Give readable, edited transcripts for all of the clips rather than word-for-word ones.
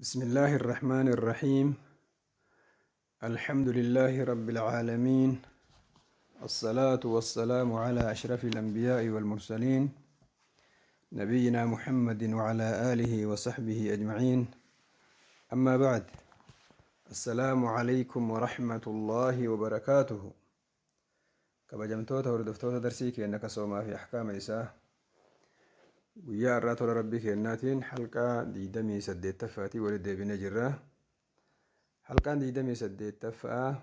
بسم الله الرحمن الرحيم. الحمد لله رب العالمين. الصلاة والسلام على أشرف الأنبياء والمرسلين نبينا محمد وعلى آله وصحبه أجمعين. أما بعد، السلام عليكم ورحمة الله وبركاته. كبجمتوتا وردفتوتا درسيك إنك سوما في أحكام إساء ويا الرات ربي كناتين حلقة ديدمي سديت تفاتي ولد بن جرة. حلقة ديدمي سديت تفا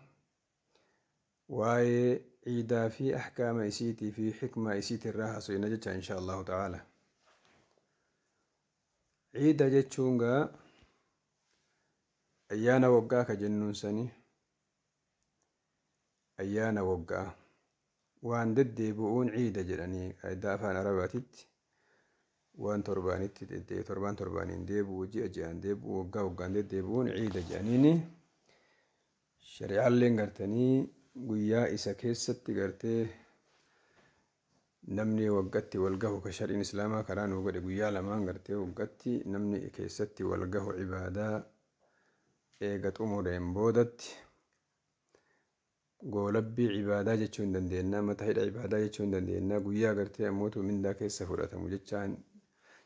واي عيدا في أحكام إسيتي في حكمة إسيتي الراحة سينجتها إن شاء الله تعالى. عيدا جتشونغا أيانا وقاك جنون سني أيانا وقا وان ددي بؤون عيدا جراني أدافع نرباتت وان تربانيت دي تربانين ديبو وجي أجيان ديبو وقا وقان ديبون عيدا جانيني شريعة اللي نغرتني قويا إسا كيستي غرتي نمني وقتي والقهو كشرين إسلاما كران وقد قويا لما نغرتي وقتي نمني كيستي والقهو عبادة إيقات أمورين بودت قولبي عبادة جتشون دندينا متحيد عبادة جتشون دندينا قويا غرتي أموتو من دا كيسا فرأة مجتشان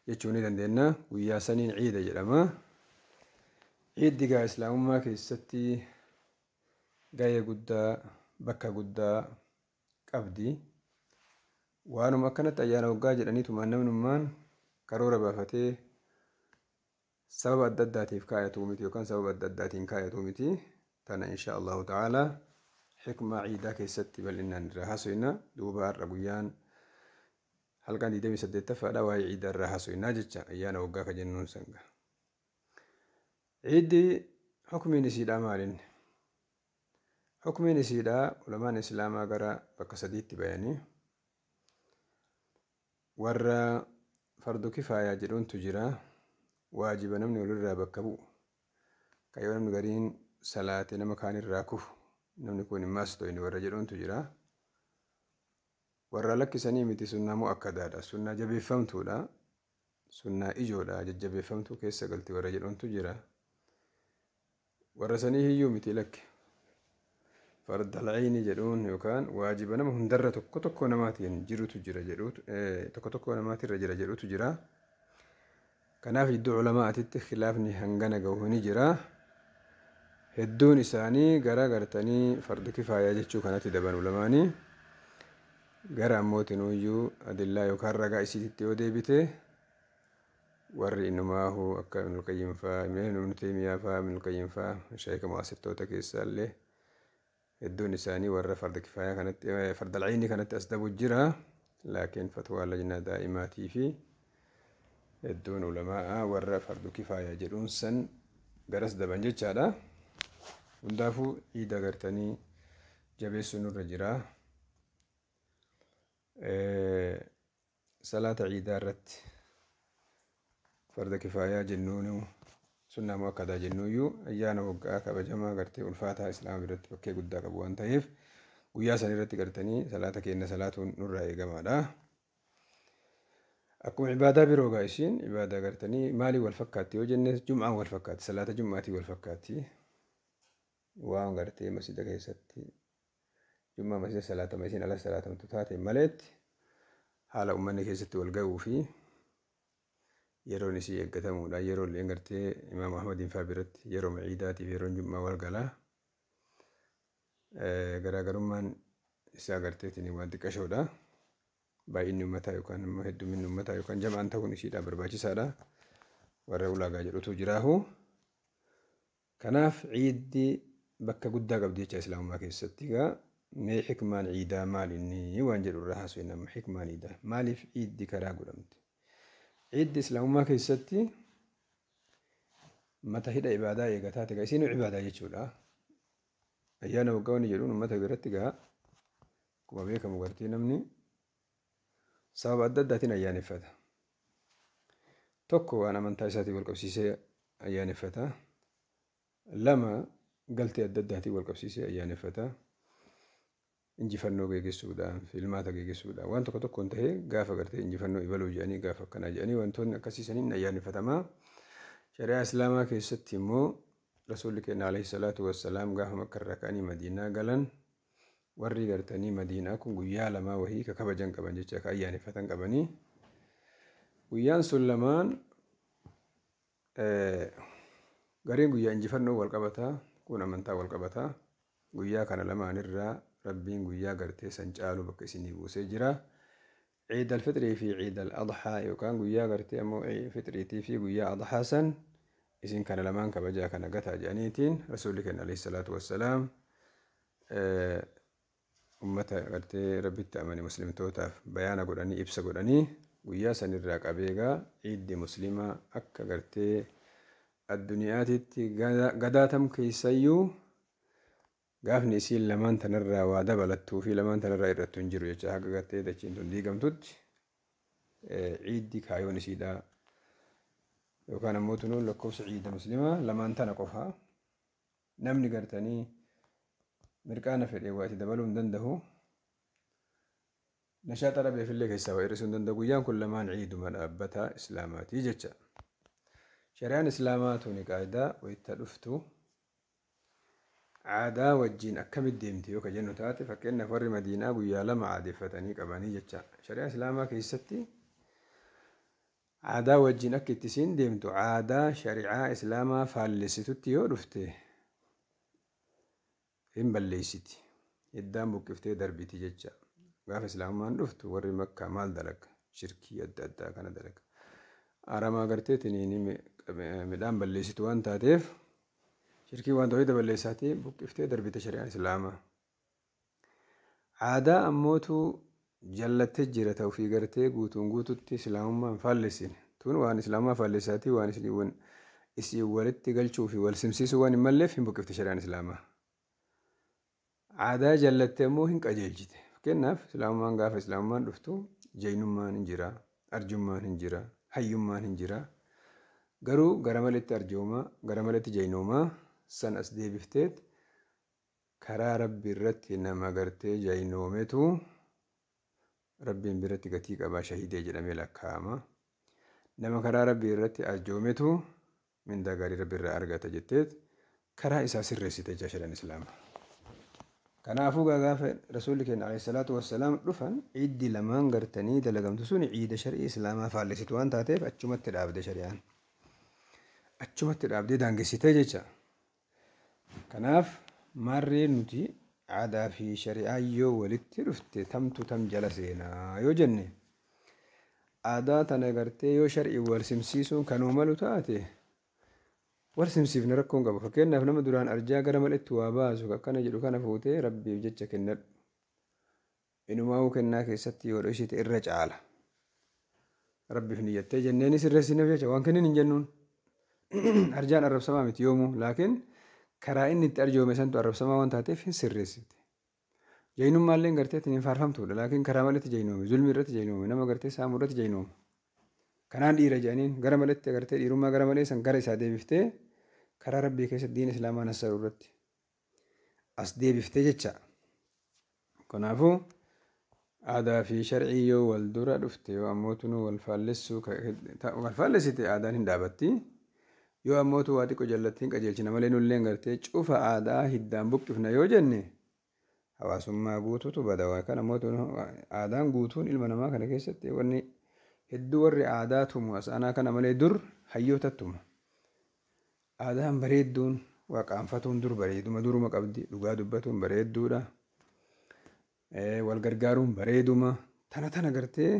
جتشوني دندينا قويا سنين عيدا جلما عيد دقا إسلام ما كيستي قاية قدا بكا قدا قبدي وانو مكانت أيانا وقاجر أنيتو ما نمان كرورة بافتي سبب الدداتي في كاية توميتي وكان سبب الدداتي في كاية توميتي تانا إن شاء الله تعالى حكمة عيدا كيستي بل إننا نرهاسوينا دوبا الرقويان حلقة دي دمي سدت تفادا وهي عيدا الرهاسوينا جتشا أيانا وقاك جنون سنغا عيدي حكمي نسيد أمالين حكمي نسيدا علماء الإسلام قرأ بكسديت بياني ورّا فرض كفاية جرون تجرا واجب نمني ولرّا بكبو كيو نمني قرين صلاة نما كان الراكف نمني كون ماستوين ورّا جرون تجرا ورّا لك سنيمتي سنة مؤكدة سنة جبي فهمتو دا سنة إجودا جبي فهمتو كيسا قلتي ورّا جرون تجرا ورّا سنيه يومتي لك فرد العين جرون يوكان واجب نما هندرة تكو نماتين جرو تجرا جروت تكو نماتي رجرا جرو تجرا كنا في الدو علماء خلافني هنغانا قوهني جرا هدون إساني غرا غرتني فرد كفاية جتشو كانت دبان علماني غرا موتنو يو أدلا يوكان رقا إسيتي ودي بيته ورّي إنما هو أكا من القيم فا من تيمية فا من القيم فا شايك مؤسسة تكيسا اللي الدون إساني ورّا فرد كفاية كانت فرد العين كانت أسدب الجرا لكن فتوى لجنة دائماتي في الدون علماء ورّا فرد كفاية جرون سن غرس دبان جتشادا وندافو إيدا غرتني جبسو نور جرا صلاة عيدا رت فرد كفاية جنونو سنة مؤكدة جنويو أيانا وقعا كبجما غرتي والفاتحة إسلام برت بكي قدا كبوان تايف ويا سنيرتي غرتني صلاة كينا صلاة نور رأي قمادا أكو عبادة بروغا إشين عبادة غرتني مالي والفكاتي وجنة جمعة والفكاتي صلاة جمعتي والفكاتي وان غرتي مسجد كيستي جمعة مسجد صلاة مسجد على صلاة متتاتي ملت حالا أمني كيستي والقو فيه yeroo nisi eeggatamudha yeroo illee gartee imaam ahmadiin faa biratti yeroo maciidaati fi yeroon jummaa wal galaa garaagarummaan isaa garteetiin waan xiqqashoodha baay'inni ummataa yookaan immoo hedduminni ummataa yookaan jama'aan ta'uun isiidhaan barbaachisaadha warra ulaagaa jedhutu jiraahu kanaaf ciiddi bakka guddaa qabdi jecha islaamummaa keessatti gaa mee xikmaan ciidaa maal inni waan jedhu irraa haasofna amma xikmaan ciidaa maaliif ciiddi karaa godhamte عيد إسلام ما كيستي متى هدا عبادة يقطعت كيسينو عبادة يجولا أيانا وقوني يجولون متى قرتها كما بيك مقرتين مني صاب الدداتين أياني فتا توكو أنا من تايساتي والقبسيسي أياني فتا لما قلت الدداتي والقبسيسي أياني فتا إنجي فنو جيجي السودان في الماتا جيجي السودان وانتو كتو كنت هي قافة قرتي إنجي فنو إبلو جاني قافة كنا جاني وانتو كسي سنين أياني فتما شريعة إسلاما كيستي مو رسولك عليه الصلاة والسلام قاهم مكركاني مدينة قلن warri gartanii madiinaa kun guyyaa lamaa wahii ka kabajan qaban jecha ka ayyaaneffatan qabanii guyyaan sun lamaan gariin guyyaa injifannoo wal qabataa kun amantaa wal qabataa guyyaa kana lamaan irraa rabbiin guyyaa gartee san caalu bakka isinii buusee jira ciid alfitrii fi ciid al-adhaa yookaan guyyaa gartee ammoo fitriitii fi guyyaa adhaa san isin kana lamaan kabajaa kana gataa jedhaniitiin rasuulli keenya alayhi salaatu wassalaam ummata gartee rabbitti amane muslimtootaaf bayaana godhanii ibsa godhanii guyyaa sanirraa qabeegaa ciiddi muslimaa akka gartee addunyaatitti gadaatam keessayyuu gaafni isiin lamaan tanarraa waa dabalattuu fi lamaan tanarraa irrattu hin jiru jecha haga gartee dachiin tun diigamtutti ciiddi kaayoon isiidhaa yookaan ammoo tunuun lakkoofsa ciida muslimaa lamaan tana qofaa namni gartanii mirqaana fedhee waa itti dabaluu hin danda'u nashaata dhabee fillee keessaa waa hir'isuu hin danda'u guyyaan kun lamaan ciiduma dhaabbataa islaamaatii jecha shari'aan islaamaa tuni qaayidaa wayitta dhuftu aadaa wajjiin akkamitti deemti yoo ka jennu taate fakkeenyaaf warri madiinaa guyyaa lama aadeeffatanii qabanii jecha shari'aa islaamaa keessatti aadaa wajjiin akka itti isiin deemtu aadaa shari'aa islaamaa faallessitutti yoo dhufte hin balleessiti iddaan buqqiftee darbiti jecha gaafa islaamaan dhuftu warri makkaa maal dalaga shirkii adda addaa kana dalaga aramaa garteetiniin midhaan balleessitu waan taateef shirkii waan ta'eef balleessaati buqqiftee darbite shari'aan islaamaa aadaa ammootu jallattee jira ta'uu fi gartee guutuun guututti islaamummaan faallessine tun waan islaamaa faallessaati waan isii walitti galchuu fi wal simsiisuu waan hin malleef hin buqqifte shari'aan islaamaa aadaa jallattee immoo hin qajeelchite fakkeenyaaf islaamummaan gaafa islaamummaan dhuftu jaynummaan hin jira arjummaan hin jira hayyummaan hin jira garuu gara maletti arjoomaa gara maletti jaynoomaa san as deebifteet karaa rabbi irratti nama gartee jaynoometu rabbiin biratti gatii qabaa shahidee jedhamee lakkaa'ama nama karaa rabbii irratti arjoometu mindaa gaarii rabbi irraa argata jetteet karaa isaa sirreessite jecha shari'aan islaamaa kanaafuu gaafa rasuulli keenya alayhi salaatu wassalaam dhufan ciiddi lamaan gartanii dalagamtu sun ciida shar'ii islaamaa faallessitu waan taateef achumatti dhaabde shari'aan achumatti dhaabdee daangessitee jecha kanaaf maarree nuti aadaa fi shari'aa yoo walitti dhufte tamtu tam jala seenaa yoo jenne aadaa tana gartee yoo shar'ii wal simsiisuun kanuu malu taate wal simsiifne rakkoon qaba fakkeenyaaf nama duraan arjaa gara maletti waa baasu akkana jedhu kana fuutee rabbiif jecha kennadhu inumaa'uu kennaa keessatti yoo dho'isite irra caala rabbiif niyyattee jenneen sirreessineef jecha waan kennin hin jennuun arjaan arrabsamaa miti yoomuu laakiin karaa inni itti arjoome santu arrabsamaa waan taateef hin sirreessite jaynummaallee garteetiin hin faarfamtuudha laakiin karaa maletti jaynoome zulmi irratti jaynoome nama gartee saamuu irratti jaynoome kanaan dhiira jedhaniin gara maletti agartee dhiirummaa gara malee san gara isaa deebiftee karaa rabbii keessatti diin islaamaa nassaru irratti as deebiftee jecha kanaafuu aadaa fi shar'ii yoo wal dura dhufte yoo ammootu wal faallessite aadaan hin dhaabatti yoo ammootu waa xiqqoo jallattiin qajeelchina malee nulleen gartee cufa aadaa hiddaan buqqifna yoo jenne hawaasummaa guutuutu bada kan ammootu aadaan guutuun ilma namaa kana keessatti wanni hedduu warri aadaa tumu asaanaa kana malee dur hayyoota tuma aadaan bareedduun waa qaanfatuun dur bareeduma duruma qabdi dhugaa dubbatuun bareedduudha wal gargaaruun bareeduma tana gartee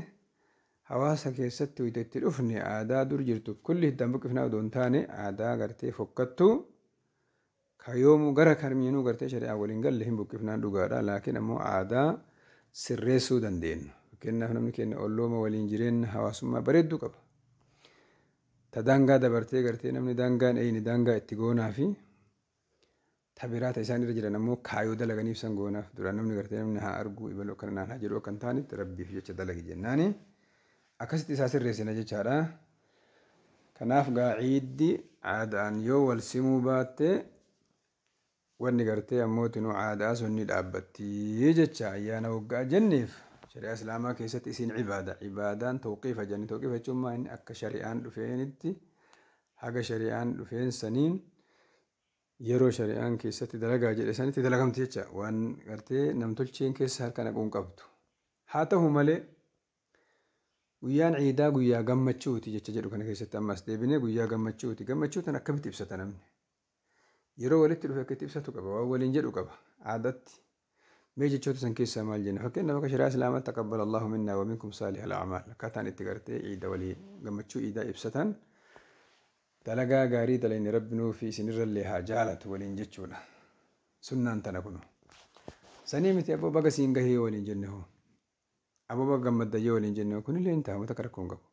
hawaasa keessatti itti dhufne aadaa dur jirtu kulli hiddaan buqqifnaa odoo hin taane aadaa gartee fokkattu kayoomuu gara karmiinuu gartee shari'aa waliin galle hin buqqifnaan dhugaadha laakiin ammoo aadaa sirreessuu dandeenya fakkeenyaaf namni keenya ollooma waliin jireenya hawaasummaa bareedduu qaba ta daangaa dabartee gartee namni daangaan eeyni daangaa itti goonaa fi ta biraata isaan irra jiran ammoo kaayoo dalaganiif san goonaaf duraan namni gartee namni haa arguu ibaloo akka naan haa jedhu akka hin taanetti rabbiif jecha dalagi jennaani akkasitti isaa sirreessina jechaadha kanaaf gaa ciiddi aadaan yoo wal simuu baatte wanni gartee ammootinuu aadaa sunni dhaabbatti jecha ayyaana waggaa jenneef shari'aa islaamaa keessatti isiin cibaadaan tawqiifa jenni tawqiifa jechuun inni akka shari'aan dhufeenitti haga shari'aan dhufeen saniin yeroo shari'aan keessatti dalagaa jedhe sanitti dalagamti jecha waan gartee namtolcheen keessa harka naquun qabdu. Haa ta'u malee guyyaan ciidaa guyyaa gammachuuti jecha jedhu kana keessatti ammas deebinee guyyaa gammachuuti. Gammachuu tan akkamitti ibsata namni? Yeroo walitti dhufe akka itti ibsatu qaba, waan waliin jedhu qaba aadatti. Mee jechoota san keessaa maal jenna? Fakkeenyaaf akka shari'aa islaamaa taqabbala Allahu minnaa wa minkum saalihal a'maal. Akkaataan itti gartee ciida walii gammachuu ciidaa ibsatan dalagaa gaarii dalayni rabbi nuufi isinirrallee haa jaalatu waliin jechuudha. Sunnaan tana kunu. Sanii miti abboo baga siin gahee waliin jenne hoo. Abboo baga gammaddayyee waliin jenne hoo. Kunillee hin taa'u takka rakkoon qabu.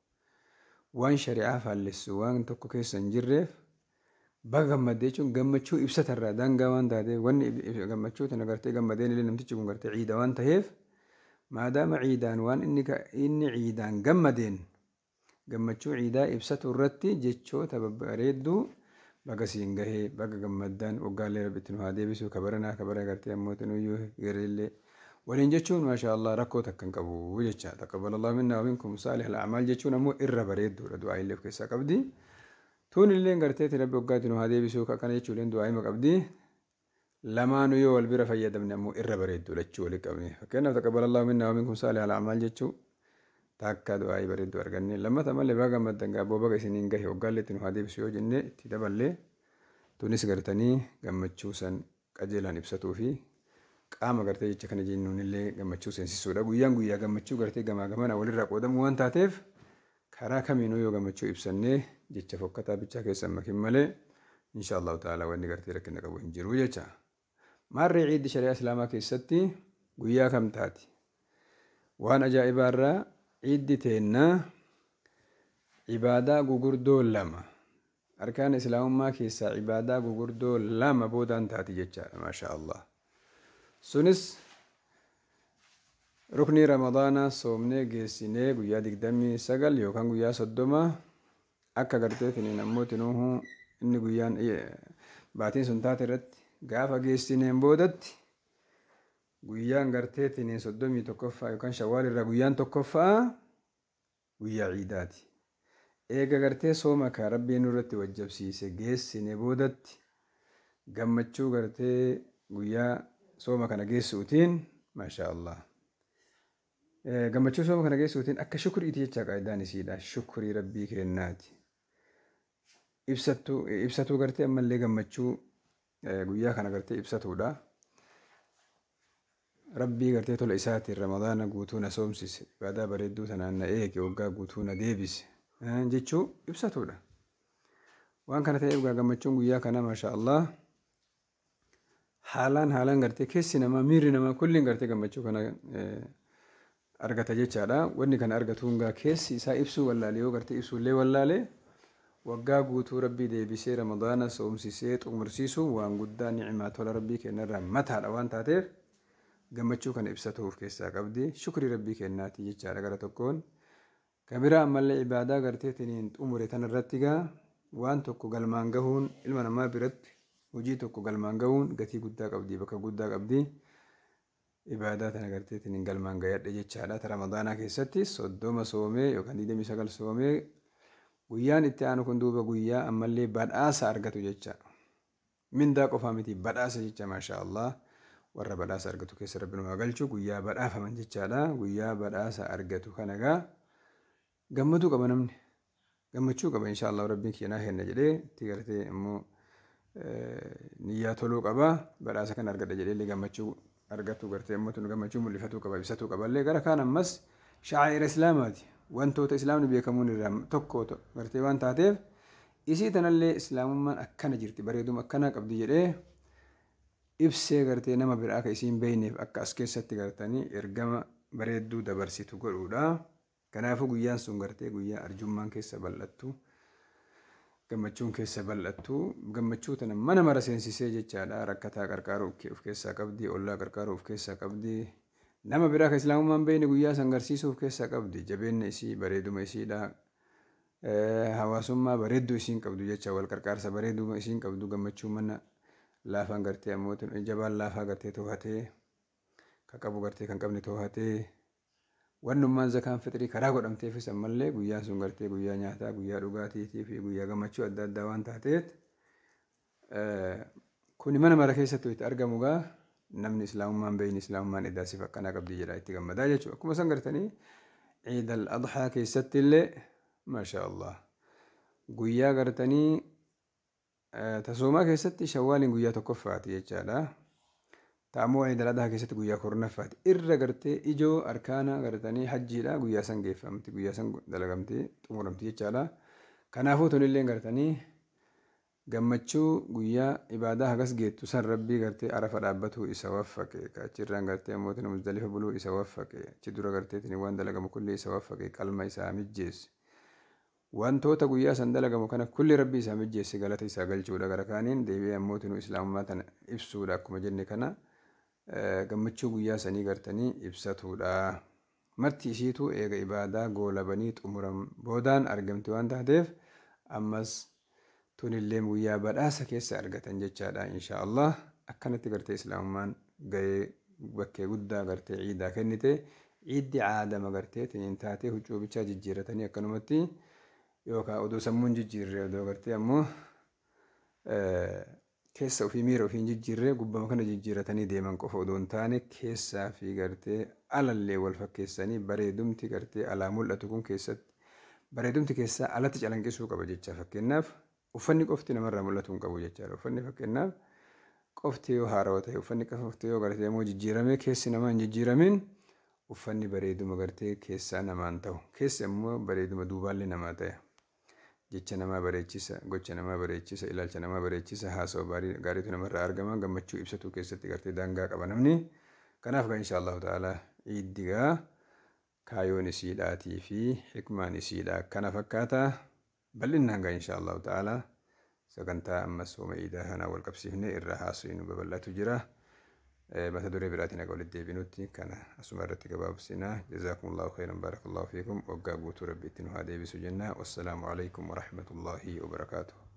Waan shari'aa faallessu waan tokko keessa hin jirreef baga gammaddee jechuun gammachuu ibsatarraa daangaa waan taateef wanni gammachuu tana gartee gammadeen illee namtichi kun gartee ciida waan ta'eef maadaama ciidaan waan inni ciidaan gammadeen gammachuu ciidaa ibsatu irratti jechoota babbareedduu baga siin gahee baga gammaddaan waggaallee rabbitti nu haa deebisu kabaranaa kabara gartee ammootin iyyuu gareellee waliin jechuun maashaa Allah rakkoo takka hin qabu jecha taqabbalallahu minnaa wa minkum saalihal a'maal jechuun ammoo irra bareedduudha du'aa illee of keessaa qabdi. Tuun illee gartee rabbi waggaatti nu haa deebisu akkana jechuun du'aa hima qabdi. Lamaanuu yoo wal bira fayyadamne ammoo irra bareedduudha jechuu walii qabne. Fakkeenyaaf taqabbalallahu minnaa wa minkum saalihal a'maal jechuun takka du'aa bareedduu arganne lammata malee baga gammaddan gaaboo baga isiniin gahe waggaalleetti nu haa deebisu yoo jenne itti daballee tunis gartanii gammachuu san qajeelaan ibsatuu fi qaama gartee jecha kana jennuun illee gammachuu seensisuudha. Guyyaan guyyaa gammachuu gartee gamaa gamana walirraa qoodamu waan taateef karaa kamiinuu yoo gammachuu ibsannee jecha fokkataa bichaa keessan makin malee inshaallahu ta'ala wanni gartee rakkina qabu hin jiru jecha. Maarree ciiddi shari'aa islaamaa keessatti guyyaa kam taati? Waan ajaa'ibaarraa ciiddi teennaa ibaadaa gugurdoo lama arkaan islaamummaa keessaa ibaadaa gugurdoo lama boodaan taati jechaadha maashaa Allah. Sunis ruknii ramadaanaa soomnee geessinee guyyaa 29 yookaan guyyaa 30 akka garteetiin namootinuuhu inni guyyaan baatiin sun taate irratti gaafa geessineen boodatti guyyaan garteetiin 31ffaa yookaan shawwaal irraa guyyaan tokkoffaa guyyaa ciidaati. Eega gartee sooma ka rabbiin nurratti wajjabsiise geessine boodatti gammachuu gartee guyyaa sooma kana geessuutiin maashaa Allah. Gammachuu sooma kana geessuutiin akka shukriiti jecha qaayidaan isiidha. Shukrii rabbii kennaati. Ibsatuu gartee ammallee gammachuu guyyaa kana gartee ibsatuudha. Rabbii gartee tola isaatiin ramadaana guutuu na soomsise ibaadaa bareedduu tanaan na eege waggaa guutuu na deebise jechuu ibsatuudha. Waan kana ta'eef gammachuun guyyaa kana maashaa Allah haalaan gartee keessi namaa miirri namaa kulliin gartee gammachuu kana argata jechaadha. Wanni kana argatuun gaa keessi isaa ibsuu wallaalee yoo gartee ibsuullee wallaalee waggaa guutuu rabbii deebisee ramadaana soomsisee xumursiisuu waan guddaa ni'imaa tola rabbii kennarraa mataadha waan taateef gammachuu kana ibsatuuf keessaa qabdi. Shukrii rabbii kennaati jechaadha gara tokkoon. Kabiraa ammallee ibaadaa garteetiin xumure tanarratti gaa waan tokko galmaan gahuun ilma namaa biratti hojii tokko galmaan gahuun gatii guddaa qabdi bakka guddaa qabdi. Ibaadaa tana garteetiin galmaan gayadhe jechaadha. Ramadaanaa keessatti 30 soomee yookaan 29 soomee guyyaan itti aanu kun duuba guyyaa ammallee badhaasa argatu jecha. Mindaa qofaa miti badhaasa jecha maashaa Allah. Warra badhaasa argatu keessa rabbi nu haa galchu guyyaa badhaafaman jechaadha. Guyyaa badhaasa argatu kana gaa gammaduu qaba namni. Gammachuu qaba inshaallah rabbiin keenyaa kenna jedhee itti gartee immoo niyyaa toluu qaba. Badhaasa kana argadha jedhee gammachuu argatu gartee immoo tun gammachuu mul'ifatuu qaba ibsatuu qaballee gara kaan ammas shaa'ira islaamaati. Wantoota islaamni beekamuun irraa tokko gartee waan taateef isii tanallee islaamummaan akkana jirti bareeduma akkana qabdi jedhee ibsee gartee nama biraa akka isiin beeyneef akka as keessatti gartanii ergama bareedduu dabarsitu godhuudha. Kanaafuu guyyaan sun gartee guyyaa arjummaan keessa bal'attu gammachuun keessa bal'attu gammachuu tana mana mara seensisee jechaadha. Rakkataa qarqaaruu of keessaa qabdi ollaa qarqaaruu of keessaa qabdi nama biraa akka islaamummaan beeyne guyyaa san garsiisuu of keessaa qabdi jabeenna isii bareeduma isiidha. Hawaasummaa bareedduu isiin qabdu jecha wal qarqaarsa bareeduma isiin qabdu gammachuu mana laafaan gartee ammoo jabaan laafaa gartee toohatee kan qabu gartee kan qabne toohatee wannummaan zakaan fixrii karaa godhamteefis ammallee guyyaan sun gartee guyyaa nyaataa, guyyaa dhugaatiitii fi guyyaa gammachuu adda addaa waan taateet kuni mana mara keessatti itti argamu gaa namni islaamummaan beeyni islaamummaan edaasiif akkanaa qabdii jedha itti gammadaa jechuudha. Akkuma san gartanii ciid al-adhaa keessatti illee maashaa Allah guyyaa gartanii tasoomaa keessatti shawwaaliin guyyaa tokkoffaati jechaadha. Ta'ammoo ciid al-adhaa keessatti guyyaa kurnaffaati. Irra gartee ijoo arkaana gartanii hajjiidha guyyaa san geeffamti guyyaa san dalagamti xumuramti jechaadha. Kanaafuu tunillee gartanii gammachuu guyyaa ibaadaa hagas geettu san rabbii gartee arafa dhaabbatu isa waffaqe kaachirraan gartee ammoo muzdalifa buluu isa waffaqe achi dura garteetiin waan dalagamu kulli isa waffaqe qalma isaa mijjeesse wantoota guyyaa san dalagamu kana kulli rabbii isaa mijjeesse galata isaa galchuudha gara kaaniin deebi'ee ammoo islaamummaa tana ibsuudha akkuma jenne kana gammachuu guyyaa sanii gartanii ibsatuudha marti isiitu eega ibaadaa goolabanii xumuran boodaan argamti waan taateef ammas tunillee guyyaa badhaasa keessa argatan jechaadha inshaallah akkanatti gartee islaamummaan gahee bakkee guddaa gartee ciidaa kennite ciiddi aadama gartee tiniin taatee huccuu bichaa jijjiiratanii akkanumatti yookaan odoo sammuun jijjiirree odoo gartee ammoo keessa ofii miira ofiin jijjiirree gubbama kana jijjiiratanii deeman qofa odoo hin taane keessaa fi gartee alallee wal fakkeessanii bareedumti gartee alaa mul'atu kun keessatti bareedumti keessaa alatti calanqisuu qaba jecha fakkeenyaaf uffanni qofti namarraa mul'atu hin qabu jechaadha. Uffanni fakkeenyaaf qofti yoo haarawaa ta'e uffanni qofti yoo gartee immoo jijjiiramee keessi namaa hin jijjiiramin uffanni bareeduma gartee keessaa namaan ta'u keessi immoo bareeduma duubaallee namaa ta'e jecha namaa bareechisa gocha namaa bareechisa ilaalcha namaa bareechisa haasawa gaariitu namarraa argama gammachuu ibsatu keessatti gartee daangaa qaba namni kanaaf gaa inshaallahu ta'ala ciiddigaa kaayoon isiidhaatii fi hikmaan isiidhaa kana fakkaata. bal'inaan gaa inshaallahu ta'ala sagantaa ammas sooma iidaa kanaa wal qabsiifnee irra haasofnu babal'atu jira mata duree biraatiin akka walitti deebinutti kana asuma irratti gabaabsinaa jazaakumullahu khairan baarakallahu fiikum waggaa guutuu rabbi itti nu haa deebisu jenna wassalaamu alaikum warahmatullahi wabarakaatuh.